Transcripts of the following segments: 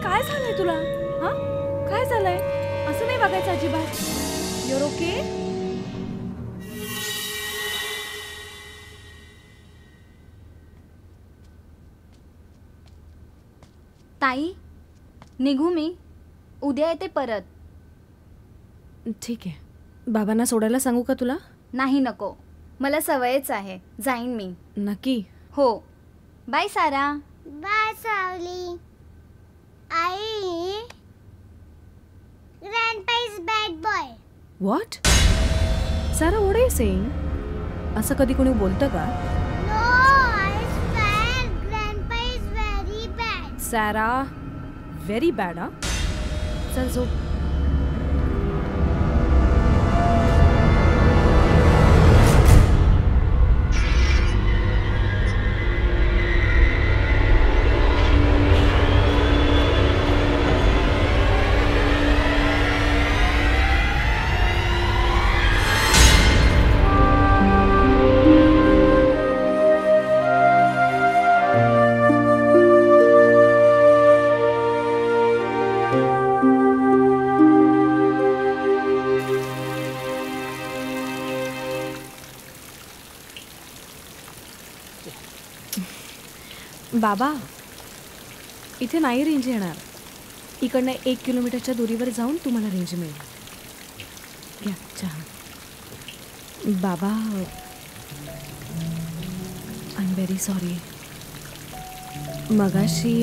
काय झालंय तुला? हा, काय झालंय? असं नाही वागायचं अजिबात. Your okay? ताई, निघू मी. उद्या येते परत. ठीक आहे. बाबांना सोडायला सांगू का तुला? नाही, नको. मला सवयच आहे. जाईन मी. नक्की? हो. बाय सारा. बाय सावली. आई, grandpa is bad boy. What? Sara, what are you saying? असं कधी कोणी बोलतं का? No, I swear grandpa is very bad. Sara, very bad. हा, चल झोप. बाबा, इथे नाही रेंज येणार. इकडनं 1 किलोमीटरच्या दुरीवर जाऊन तुम्हाला रेंज मिळेल. घ्या चहा. बाबा, आय एम व्हेरी सॉरी. मगाशी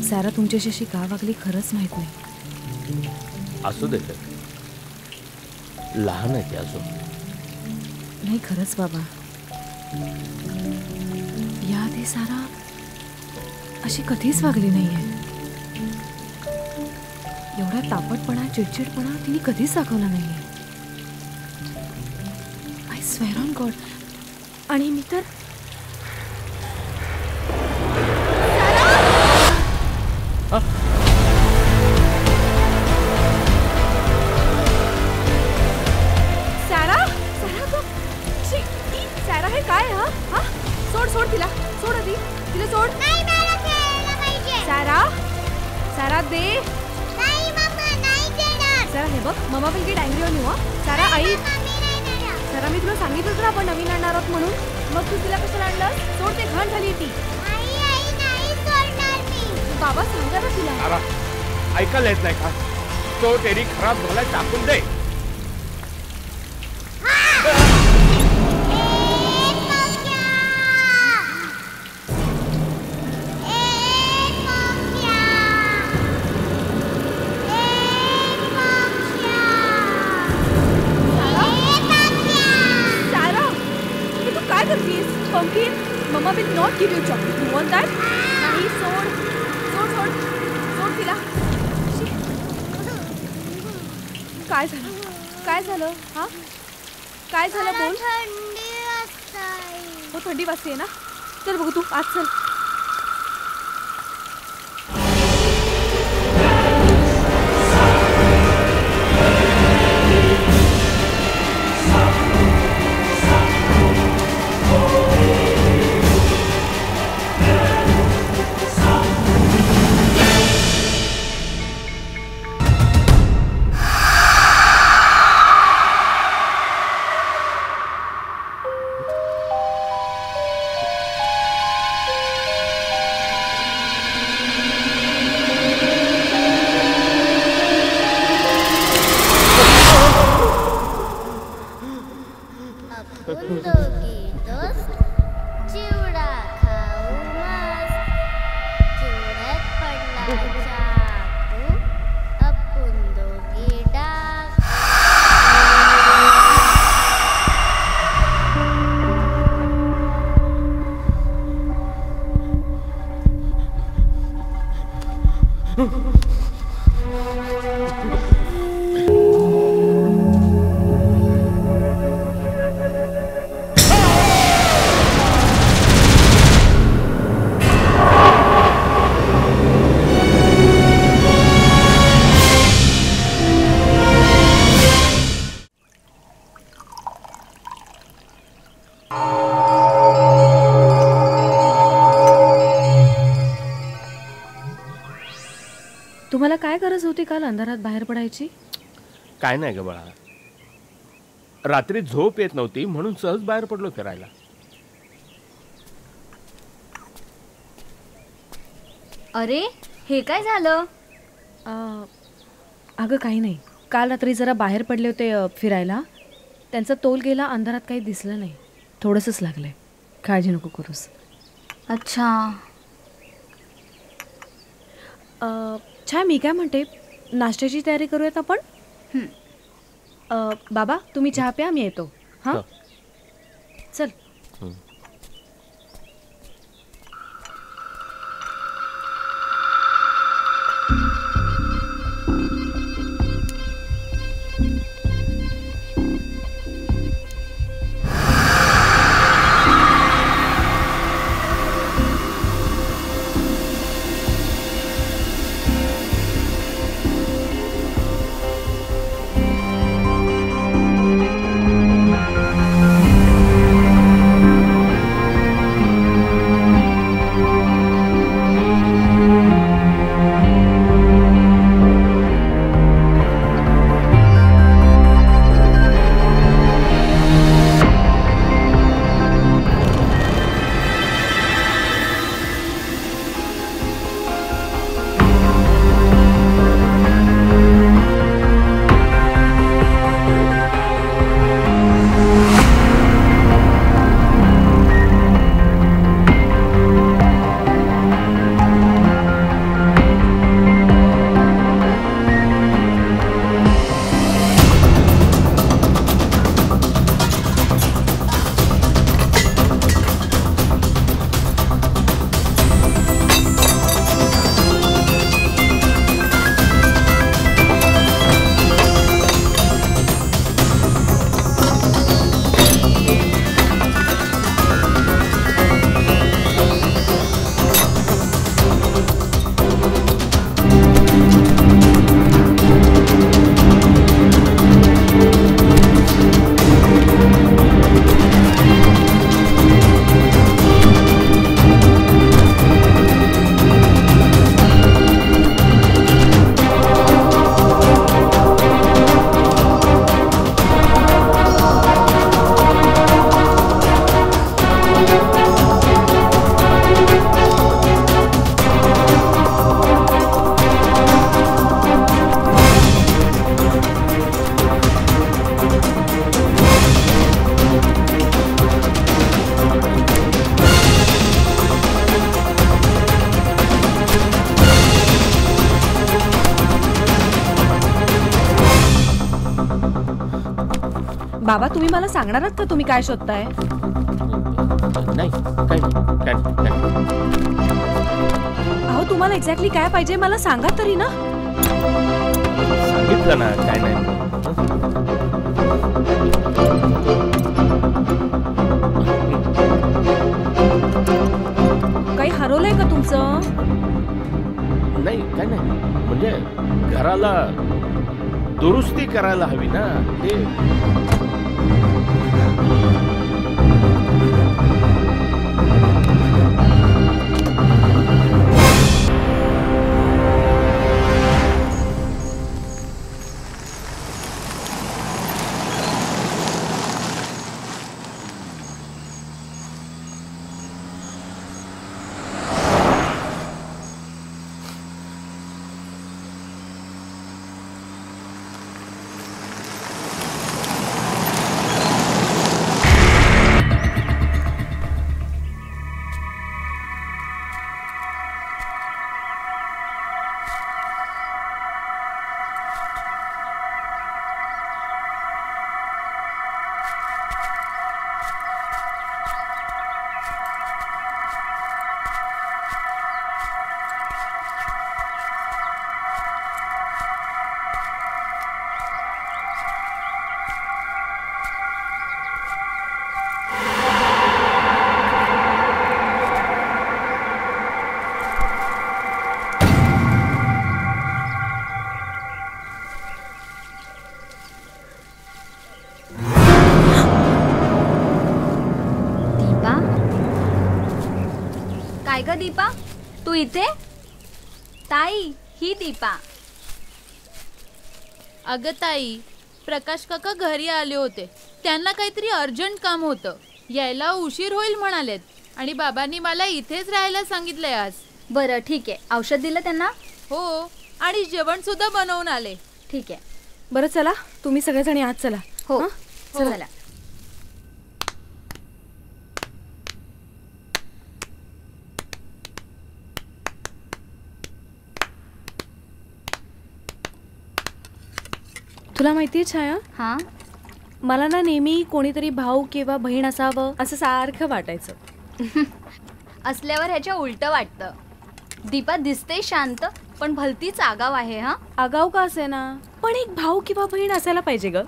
सारा तुमच्याशी अशी का वागली खरंच माहीत नाही. असू दे, लहान आहे ते अजून. नाही, खरंच बाबा, याआधी सारा अशी कधीच वागली नाहीये. एवढा तापटपणा, चिडचिडपणा तिने कधीच दाखवला नाहीये. I swear on God. आणि मी तर सारा हे काय? हा हा, सोड सोड तिला, सोड आधी तिला, सोड. नाही, मला खेळायला पाहिजे. सारा, सारा दे. नाही मम्मा, नाही देणार. सारा, हे बघ, mamma will get angry on you. हा सारा, आई. मम्मी नाही देणार. सारा, मी तुला सांगितलं तर आपण नवीन आणणार आहोत म्हणून. मग तू तिला कशाला आणलं? सोड, ते घाण झाली ती. आई, आई नाही सोडणार मी. बाबा सांगा ना तिला. सारा, ऐकायला येत नाही का? तो टेरी खराब झाला, टाकून दे. Pumpkin, Mama will not give you chocolate. You want that? नाही, सोड, सोड, सोड, सोड तिला. काय झालं? काय झालं? हा, काय झालं बोल. थंडी वाजते. हो, थंडी वाजते ना. चल बघू, तू आज चल. तुम्हाला काय गरज होती काल अंधारात बाहेर पडायची? काय नाही ग बाळा, रात्री झोप येत नव्हती म्हणून सहज बाहेर पडलो फिरायला. अरे हे काय झालं? अगं काही नाही, काल रात्री जरा बाहेर पडले होते फिरायला. त्यांचा तोल गेला, अंधारात काही दिसलं नाही. थोडंसंच लागलंय, काळजी नको करूस. अच्छा. छान, मी काय म्हणते, नाश्त्याची तयारी करूयात आपण. बाबा तुम्ही चहा प्या, मी येतो. हां हो. चल. बाबा तुम्ही मला सांगणार आहात का तुम्ही काय शोधताय? नाही काय नाही. अहो तुम्हाला एक्झॅक्टली काय पाहिजे मला सांगा तरी ना. सांगितलं ना काय नाही. काही हरवलंय का तुमचं? नाही काय नाही, म्हणजे घराला दुरुस्ती करायला हवी ना ते. काय ग दीपा, तू इथे? ताई ही दीपा. अगं ताई, प्रकाश काका घरी आले होते. त्यांना काहीतरी अर्जंट काम होतं. यायला उशीर होईल म्हणालेत आणि बाबांनी मला इथेच राहायला सांगितलंय आज. बरं ठीक आहे, औषध दिलं त्यांना? हो, आणि जेवण सुद्धा बनवून आले. ठीक आहे. बरं चला, तुम्ही सगळेजणी आत चला. हो हं? चला. तुला माहितीये छाया, हां. मला ना नेहमी कोणीतरी भाऊ किंवा बहीण असावं असं सारखं वाटायचं. असल्यावर ह्याच्या उलटं वाटतं. दीपा दिसते शांत पण भलतीच आगाव आहे. हा, आगाऊ का असे ना, पण एक भाऊ किंवा बहीण असायला पाहिजे ग.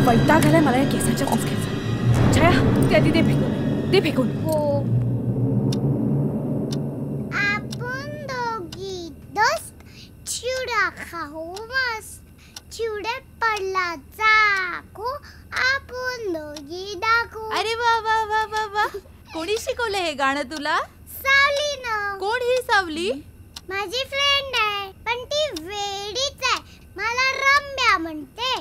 वैताग आलाय मला या केसाच्या कुचक्याचा. छाया, ते आधी दे फेकून, दे फेकून. हो. आपण दोघी दोस्त चिवडा खाऊ मस्त. चिवड्यात पडला चाकू, आपण दोघी दाखवू. अरे वा वा वा वा वा, कोणी शिकवलं हे गाणं तुला? सावलीनं. कोण ही सावली? माझी फ्रेंड आहे, पण ती वेडीच आहे. मला रम्या म्हणते.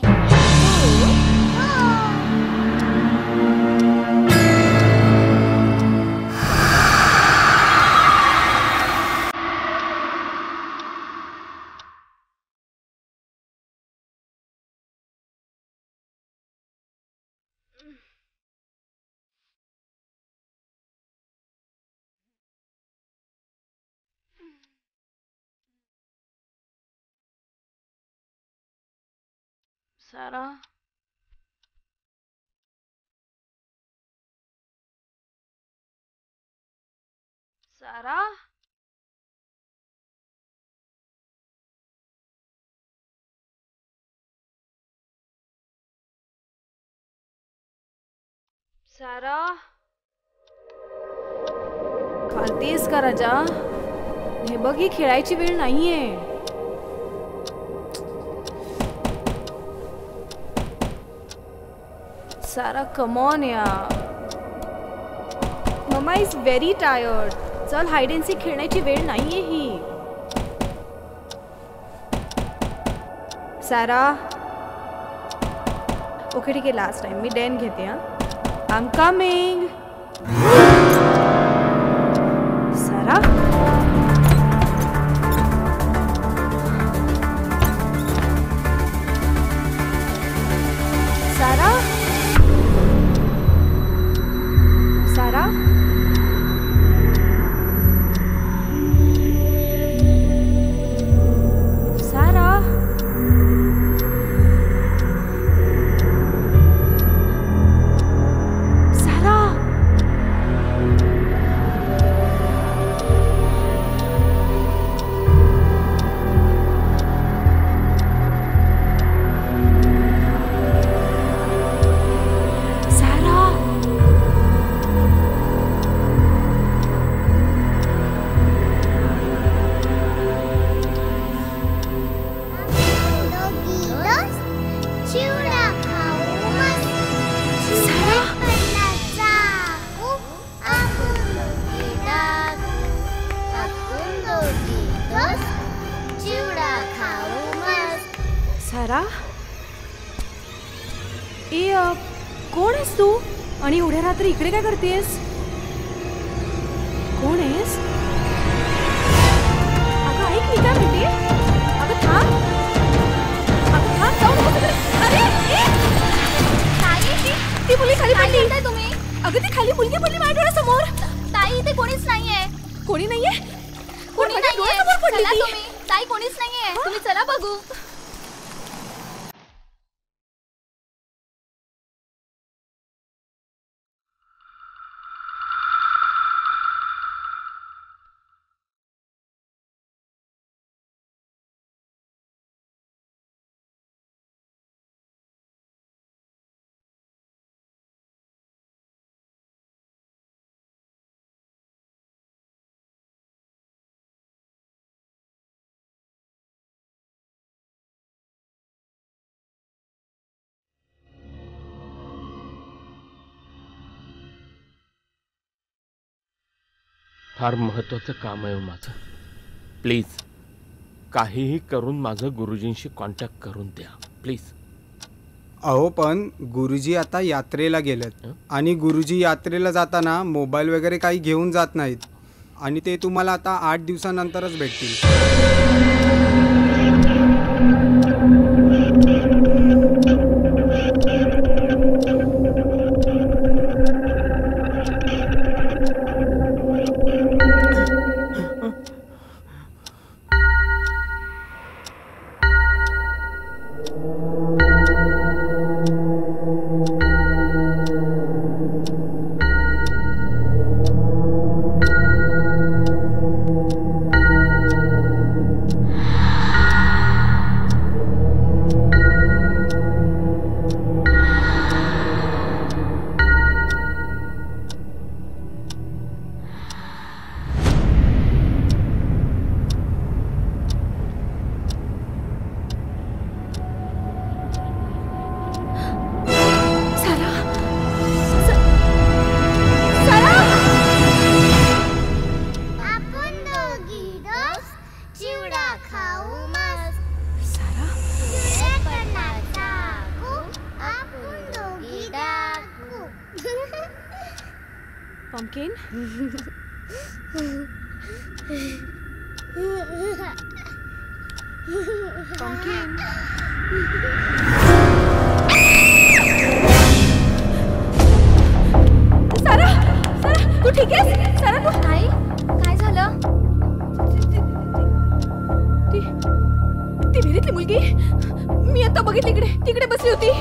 सारा, सारा, सारा, खालतीस का राजा? हे बघ, ही खेळायची वेळ नाहीये. सारा, कम ऑन यार. Mamma is very tired. चल, हाईड अँड सीक खेळण्याची वेळ नाहीये ही. सारा, ओके ठीक आहे, लास्ट टाइम मी डेन घेते. हा, आय एम कमिंग. सारा, सारा, सारा, सारा, सारा, सारा, दोघी दोस्त चिवडा खाऊ मस्त. सारा. चिवड्यात पडला चाकू, आपण दोघी दाखवू. आपण दोघी दोस्त चिवडा खाऊ मस्त. सारा, कोण आहेस तू? आणि एवढ्या रात्री इकडे काय करतेस? कोण आहेस? अगं ऐक, मी काय म्हणते. अगं थांब, अगं थांब, जाऊ नको तिकडे. अरे ए! ती मुली खाली पडली. तुम्ही? अगं ती खाली मुलगी पडली माझ्या डोळ्यासमोर. ताई, इथे कोणीच नाहीये. कोणी नाहीये? कोणी माझ्या नाहीये. डोळ्यासमोर पडली चला ती. तुम्ही. ताई, कोणीच नाहीये. तुम्ही चला बघू. फार महत्त्वाचं काम आहे माझं. प्लीज काहीही करून माझं गुरुजींशी कॉन्टॅक्ट करून द्या प्लीज. अहो पण गुरुजी आता यात्रेला गेलेत आणि गुरुजी यात्रेला जाताना मोबाईल वगैरे काही घेऊन जात नाहीत आणि ते तुम्हाला आता 8 दिवसानंतरच भेटतील. Pumpkin? Pumpkin? सारा, तू ठीक आहेस? सारा तू नाही, काय झालं? ती विहिरीतली मुलगी मी आता बघितली तिकडे बसली होती.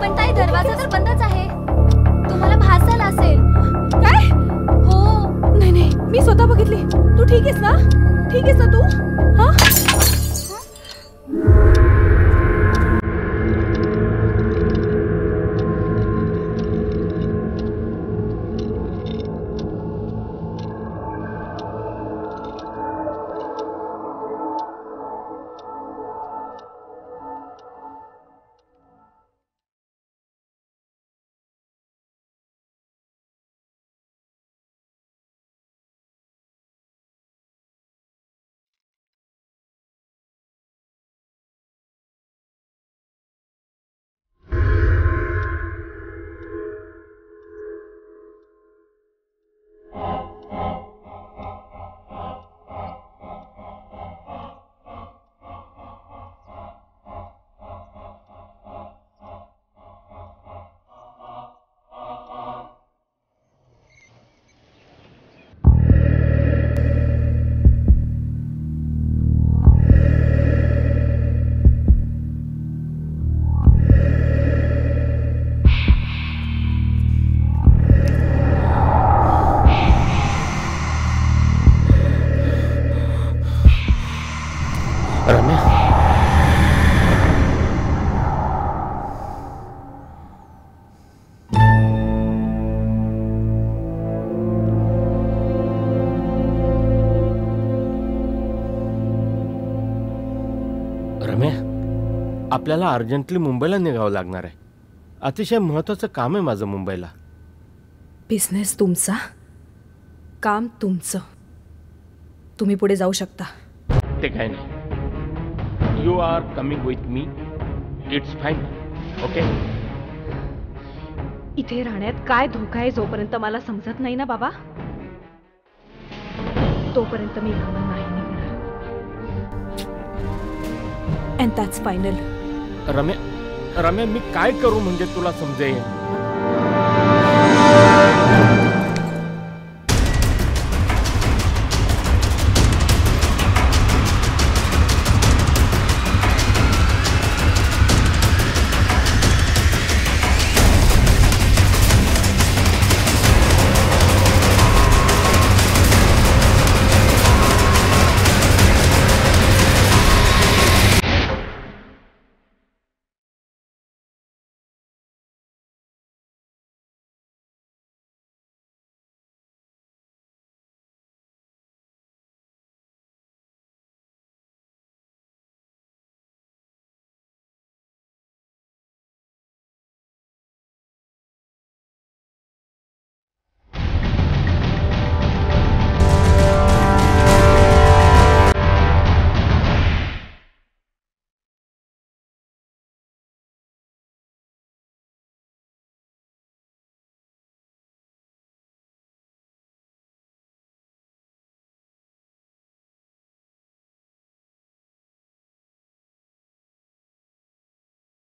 पण ताई दरवाजा तर बंदच आहे. तुम्हाला भास झाला असेल. काय? हो. नाही मी स्वतः बघितली. तू ठीक आहेस ना? ठीक आहेस ना तू? हा? आपल्याला अर्जंटली मुंबईला निघावं लागणार आहे. अतिशय महत्त्वाचं काम आहे माझं मुंबईला. बिझनेस तुमचा, काम तुमचं. तुम्ही पुढे जाऊ शकता. ते काय नाही. You are coming with me. It's fine. Okay. इथे राहण्यात काय धोका आहे जोपर्यंत मला समजत नाही ना बाबा, तोपर्यंत मी इकडून नाही निघणार. And that's final. रम्या मी काय करू म्हणजे तुला समजेल?